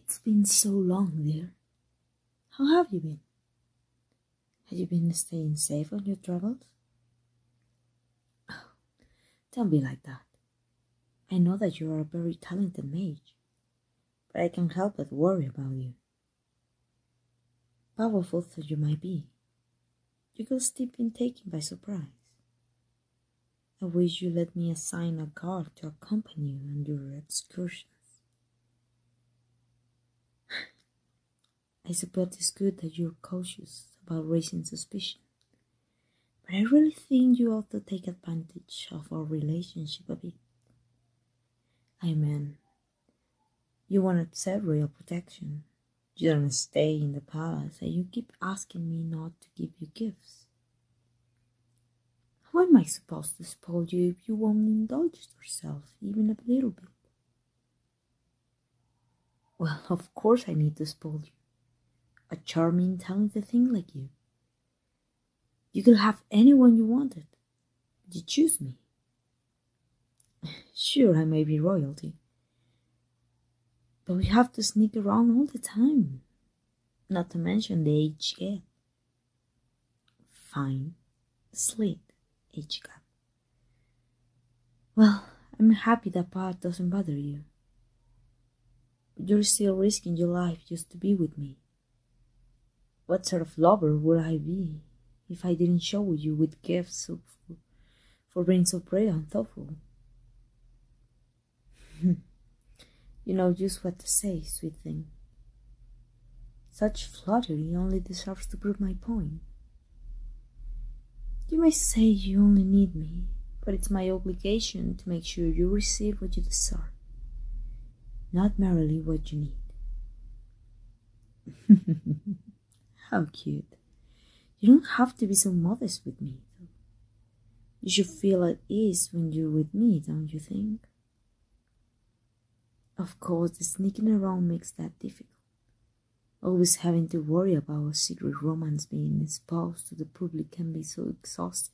It's been so long, dear. How have you been? Have you been staying safe on your travels? Oh, don't be like that. I know that you are a very talented mage, but I can't help but worry about you. Powerful though you might be, you could still be taken by surprise. I wish you let me assign a guard to accompany you on your excursions. I suppose it's good that you're cautious about raising suspicion, but I really think you ought to take advantage of our relationship a bit. I mean, you want to accept royal protection. You don't stay in the palace, and you keep asking me not to give you gifts. How am I supposed to spoil you if you won't indulge yourself even a little bit? Well, of course I need to spoil you. A charming, talented thing like you. You could have anyone you wanted. You choose me. Sure, I may be royalty, but we have to sneak around all the time. Not to mention the age gap. Fine, slight age gap. Well, I'm happy that part doesn't bother you. But you're still risking your life just to be with me. What sort of lover would I be if I didn't shower you with gifts for being so brave and thoughtful? You know just what to say, sweet thing. Such flattery only deserves to prove my point. You may say you only need me, but it's my obligation to make sure you receive what you deserve, not merely what you need. How cute. You don't have to be so modest with me, though. You should feel at ease when you're with me, don't you think? Of course, the sneaking around makes that difficult. Always having to worry about a secret romance being exposed to the public can be so exhausting.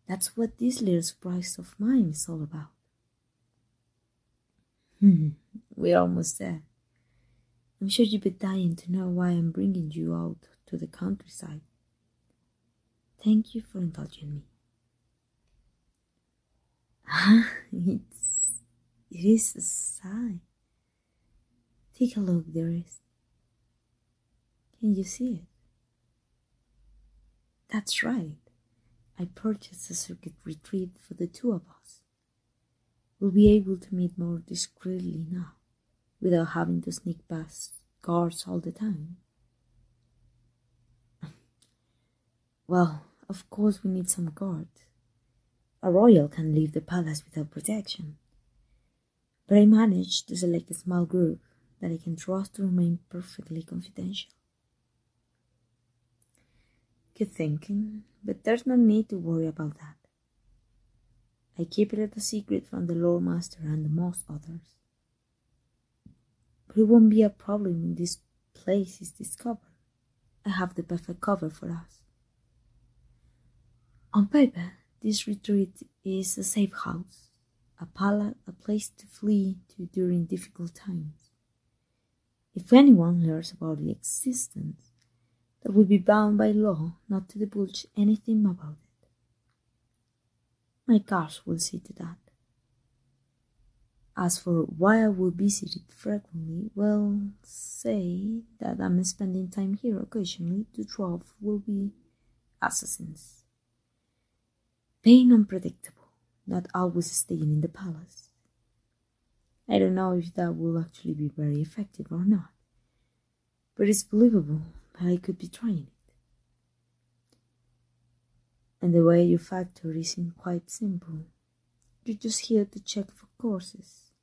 That's what this little surprise of mine is all about. We're almost there. I'm sure you'd be dying to know why I'm bringing you out to the countryside. Thank you for indulging me. It is a sigh. Take a look, dearest. Can you see it? That's right. I purchased a circuit retreat for the two of us. We'll be able to meet more discreetly now, without having to sneak past guards all the time. Well, of course we need some guards. A royal can leave the palace without protection. But I managed to select a small group that I can trust to remain perfectly confidential. Good thinking, but there's no need to worry about that. I keep it a secret from the Lord Master and most others. But it won't be a problem when this place is discovered. I have the perfect cover for us. On paper, this retreat is a safe house. A place to flee to during difficult times. If anyone learns about its existence, they will be bound by law not to divulge anything about it. My guards will see to that. As for why I will visit it frequently, well, say that I'm spending time here occasionally to throw will-be assassins. Being unpredictable. Not always staying in the palace. I don't know if that will actually be very effective or not, but it's believable that I could be trying it. And the way you factor isn't quite simple. You're just here to check for courses.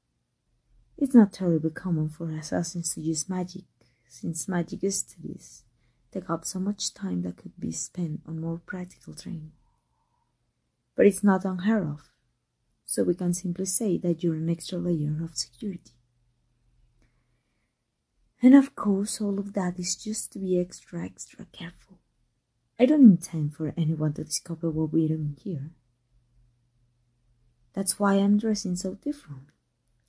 It's not terribly common for assassins to use magic, since magic studies take up so much time that could be spent on more practical training. But it's not unheard of. So we can simply say that you're an extra layer of security. And of course, all of that is just to be extra careful. I don't intend for anyone to discover what we're doing here. That's why I'm dressing so differently.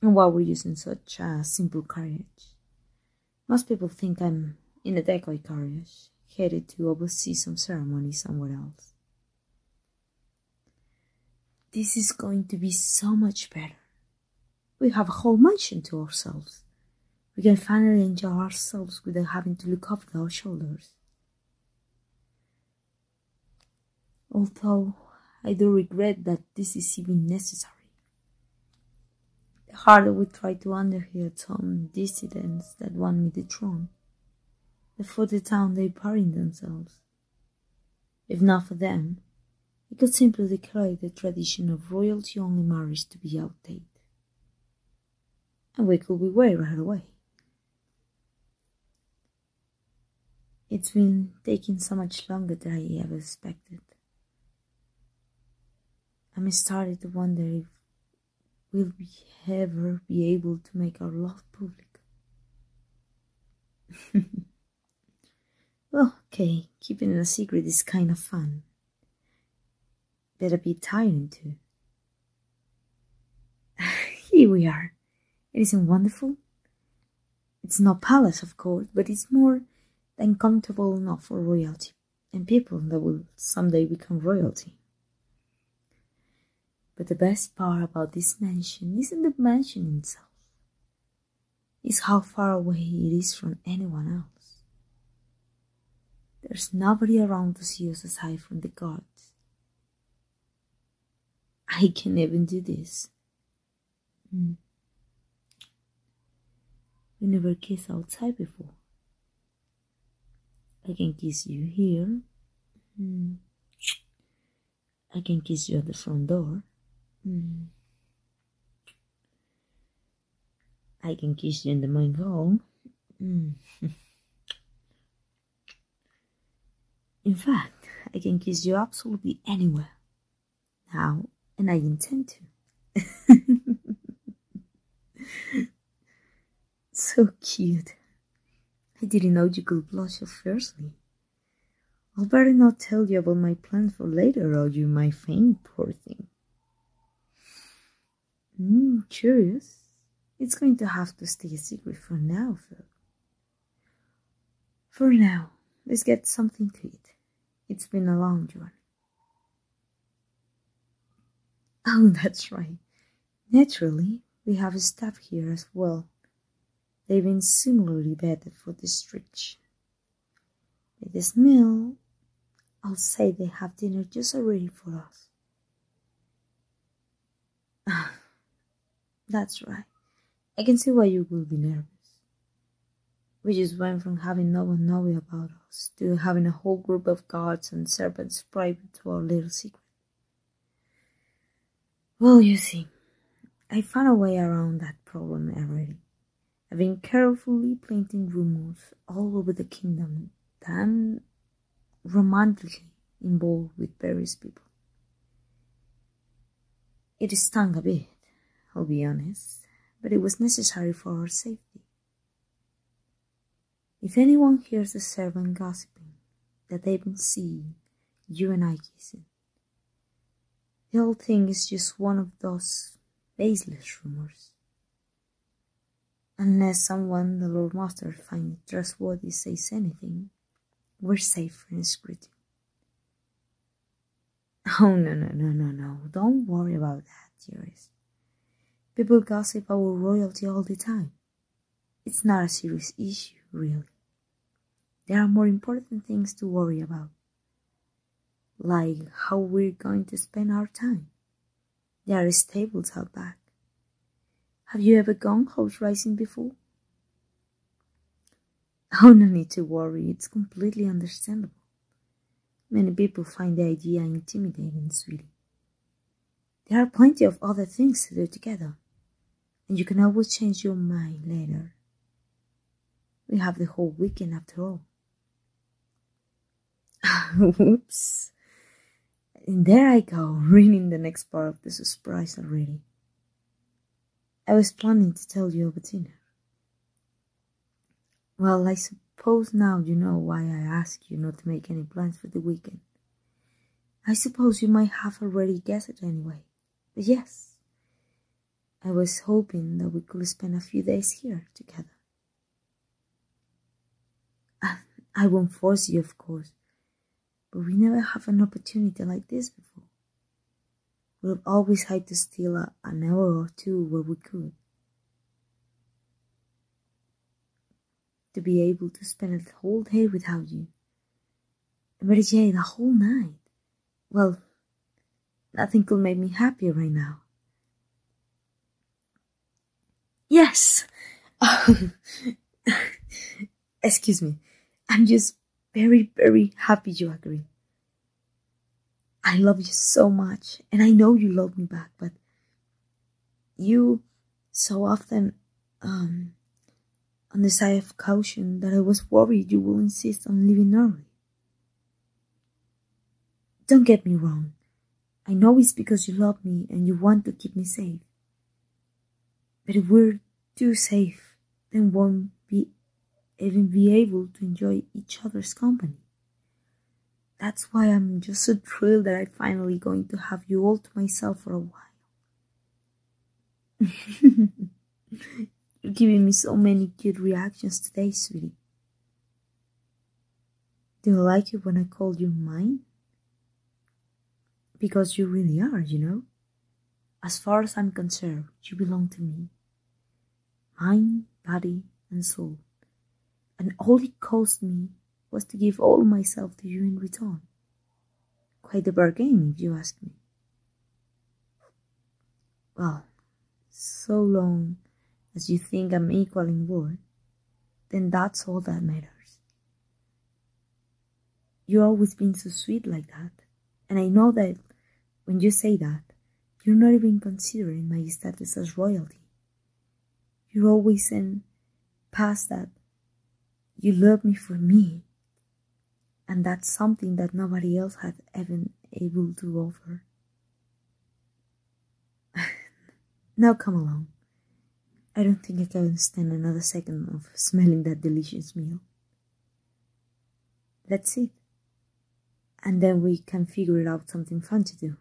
And why we're using such a simple carriage. Most people think I'm in a decoy carriage, headed to oversee some ceremony somewhere else. This is going to be so much better. We have a whole mansion to ourselves. We can finally enjoy ourselves without having to look over our shoulders. Although I do regret that this is even necessary. The harder we try to underhit some dissidents that want me the throne, the further down they bury themselves. If not for them, I could simply declare the tradition of royalty-only marriage to be outdated. And we could be way right away. It's been taking so much longer than I ever expected. I'm starting to wonder if we'll ever be able to make our love public. Well, okay, keeping it a secret is kind of fun. But a bit tiring too. Here we are. It isn't wonderful? It's not palace, of course, but it's more than comfortable enough for royalty and people that will someday become royalty. But the best part about this mansion isn't the mansion itself. It's how far away it is from anyone else. There's nobody around to see us aside from the guards. I can even do this. We never kissed outside before. I can kiss you here. I can kiss you at the front door. I can kiss you in the main hall. In fact, I can kiss you absolutely anywhere. Now, and I intend to. So cute. I didn't know you could blush so fiercely. I'll better not tell you about my plans for later, or you might faint, poor thing. Curious. It's going to have to stay a secret for now, Phil. For now, let's get something to eat. It's been a long journey. Oh, that's right. Naturally, we have a staff here as well. They've been similarly vetted for this stretch. By the smell, I'll say they have dinner just ready for us. That's right. I can see why you will be nervous. We just went from having no one knowing about us to having a whole group of guards and servants private to our little secret. Well, you see, I found a way around that problem already. I've been carefully planting rumors all over the kingdom that I'm romantically involved with various people. It stung a bit, I'll be honest, but it was necessary for our safety. If anyone hears a servant gossiping that they've been seeing you and I kissing, the whole thing is just one of those baseless rumors. Unless someone the Lord Master finds trustworthy says anything, we're safe from scrutiny. Oh, no. Don't worry about that, dearest. People gossip our royalty all the time. It's not a serious issue, really. There are more important things to worry about, like how we're going to spend our time. There are stables out back. Have you ever gone horse racing before? Oh, no need to worry, it's completely understandable. Many people find the idea intimidating, sweetie. There are plenty of other things to do together, and you can always change your mind later. We have the whole weekend after all. Whoops. And there I go, reading the next part of the surprise already. I was planning to tell you over dinner. Well, I suppose now you know why I asked you not to make any plans for the weekend. I suppose you might have already guessed it anyway. But yes, I was hoping that we could spend a few days here together. I won't force you, of course, but we never have an opportunity like this before. We've always had to steal an hour or two where we could. To be able to spend the whole day without you. And better yet, the whole night. Well, nothing could make me happier right now. Yes! Excuse me. I'm just very, very happy you agree. I love you so much, and I know you love me back, but you so often, on the side of caution that I was worried you will insist on leaving early. Don't get me wrong. I know it's because you love me and you want to keep me safe. But if we're too safe, then won't even be able to enjoy each other's company. That's why I'm just so thrilled that I'm finally going to have you all to myself for a while. You're giving me so many cute reactions today, sweetie. Do you like it when I call you mine? Because you really are, you know. As far as I'm concerned, you belong to me. Mind, body, and soul. And all it cost me was to give all myself to you in return. Quite a bargain, if you ask me. Well, so long as you think I'm equal in worth, then that's all that matters. You've always been so sweet like that, and I know that when you say that, you're not even considering my status as royalty. You're always saying past that you love me for me, and that's something that nobody else had ever able to offer. Now come along. I don't think I can stand another second of smelling that delicious meal. Let's eat, and then we can figure out something fun to do,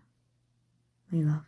my love.